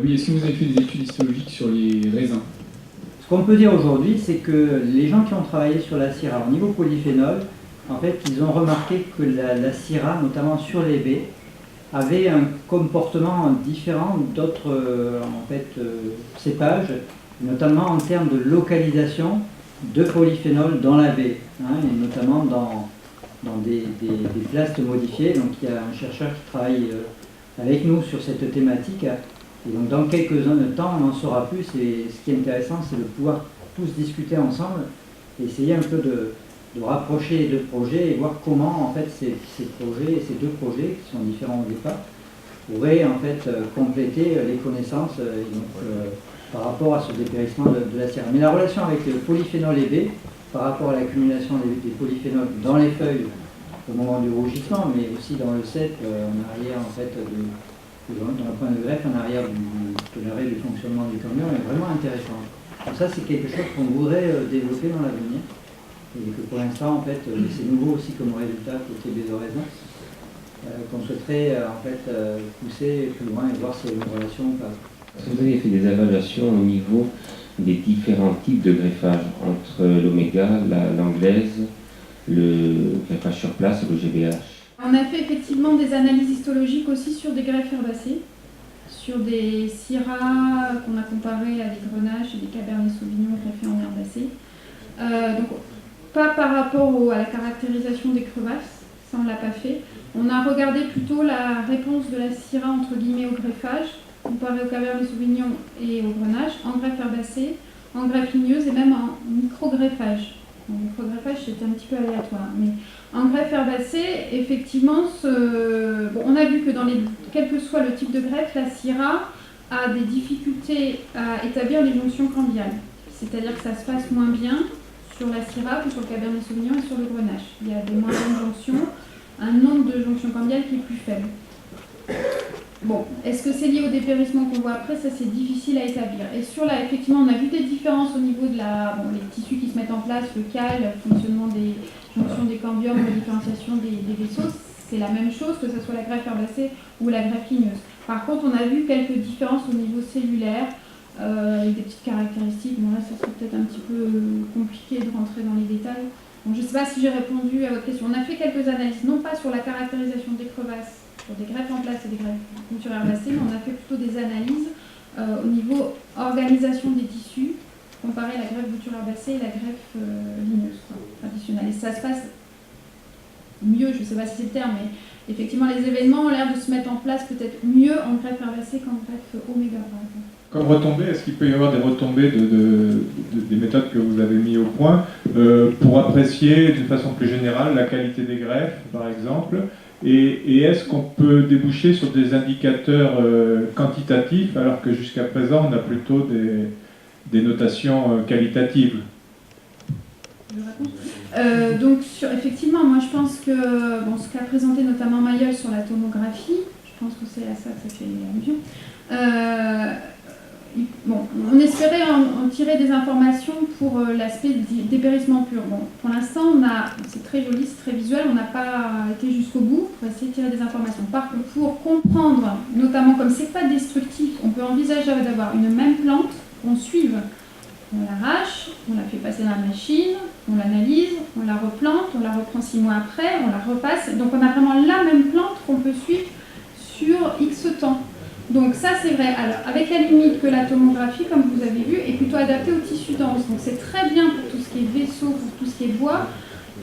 Oui, est-ce que vous avez fait des études histologiques sur les raisins? Ce qu'on peut dire aujourd'hui, c'est que les gens qui ont travaillé sur la Syrah au niveau polyphénol, en fait, ils ont remarqué que la Syrah, notamment sur les baies, avait un comportement différent d'autres cépages, notamment en termes de localisation de polyphénol dans la baie, et notamment dans des plastes modifiés. Donc il y a un chercheur qui travaille avec nous sur cette thématique. Et donc dans quelques temps, on en saura plus. Et ce qui est intéressant, c'est de pouvoir tous discuter ensemble, et essayer un peu de rapprocher les deux projets et voir comment en fait ces deux projets, qui sont différents au départ, pourraient en fait compléter les connaissances par rapport à ce dépérissement de la Syrah. Mais la relation avec le polyphénol et B, par rapport à l'accumulation des polyphénols dans les feuilles au moment du rougissement, mais aussi dans le cep en arrière en fait dans le point de greffe en arrière de l'arrêt du fonctionnement du cambium, est vraiment intéressant. Donc ça, c'est quelque chose qu'on voudrait développer dans l'avenir, et que pour l'instant, en fait, c'est nouveau aussi comme résultat côté bézoraison, qu'on souhaiterait en fait pousser plus loin et voir si y a une relation ou pas. Est-ce que vous avez fait des évaluations au niveau des différents types de greffage entre l'oméga, l'anglaise, le greffage sur place et le GBH? On a fait effectivement des analyses histologiques aussi sur des greffes herbacées, sur des Syrah qu'on a comparé à des Grenaches et des Cabernet Sauvignon greffés en herbacées. Donc pas par rapport à la caractérisation des crevasses, ça on ne l'a pas fait. On a regardé plutôt la réponse de la Syrah entre guillemets au greffage, comparé au Cabernet Sauvignon et au Grenache, en greffe herbacée, en greffe ligneuse et même en micro-greffage. En micro-greffage, c'était un petit peu aléatoire, mais en greffe herbacée, effectivement, on a vu que quel que soit le type de greffe, la Syrah a des difficultés à établir les jonctions cambiales. C'est-à-dire que ça se passe moins bien sur la Syrah que sur le Cabernet Sauvignon et sur le Grenache. Il y a des moins bonnes jonctions, un nombre de jonctions cambiales qui est plus faible. Bon, est-ce que c'est lié au dépérissement qu'on voit après? Ça, c'est difficile à établir. Et effectivement, on a vu des différences au niveau de les tissus qui se mettent en place, le cal, le fonctionnement des jonctions des cambiums, la différenciation des vaisseaux. C'est la même chose, que ce soit la greffe herbacée ou la greffe ligneuse. Par contre, on a vu quelques différences au niveau cellulaire, avec des petites caractéristiques. Bon, là, ça serait peut-être un petit peu compliqué de rentrer dans les détails. Donc, je ne sais pas si j'ai répondu à votre question. On a fait quelques analyses, non pas sur la caractérisation des crevasses, pour des greffes en place et des greffes culture herbacées, mais on a fait plutôt des analyses au niveau organisation des tissus, comparer la greffe culture herbacée et la greffe ligneuse traditionnelle. Et ça se passe mieux, je ne sais pas si c'est le terme, mais effectivement les événements ont l'air de se mettre en place peut-être mieux en greffe herbacée qu'en greffe oméga, par exemple. Comme retombées, est-ce qu'il peut y avoir des retombées des méthodes que vous avez mis au point pour apprécier d'une façon plus générale la qualité des greffes, par exemple? Et est-ce qu'on peut déboucher sur des indicateurs quantitatifs alors que jusqu'à présent on a plutôt des notations qualitatives? Donc effectivement, moi je pense que ce qu'a présenté notamment Mayol sur la tomographie, je pense que c'est à ça que ça fait allusion. On espérait en tirer des informations pour l'aspect dépérissement pur. Bon, pour l'instant, c'est très joli, c'est très visuel, on n'a pas été jusqu'au bout pour essayer de tirer des informations. Par contre, pour comprendre, notamment comme c'est pas destructif, on peut envisager d'avoir une même plante qu'on suive. On l'arrache, on la fait passer dans la machine, on l'analyse, on la replante, on la reprend 6 mois après, on la repasse. Donc on a vraiment la même plante qu'on peut suivre sur X temps. Donc ça c'est vrai, alors avec la limite que la tomographie, comme vous avez vu, est plutôt adaptée au tissu dense. Donc c'est très bien pour tout ce qui est vaisseau, pour tout ce qui est bois.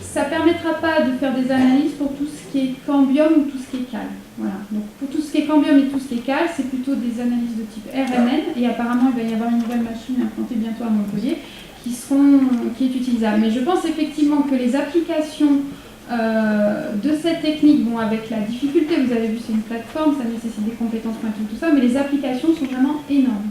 Ça ne permettra pas de faire des analyses pour tout ce qui est cambium ou tout ce qui est cal. Voilà. Donc pour tout ce qui est cambium et tout ce qui est cal, c'est plutôt des analyses de type RMN. Et apparemment, il va y avoir une nouvelle machine implantée bientôt à Montpellier qui est utilisable. Mais je pense effectivement que les applications de cette technique, avec la difficulté, vous avez vu, c'est une plateforme, ça nécessite des compétences pointues, tout ça, mais les applications sont vraiment énormes.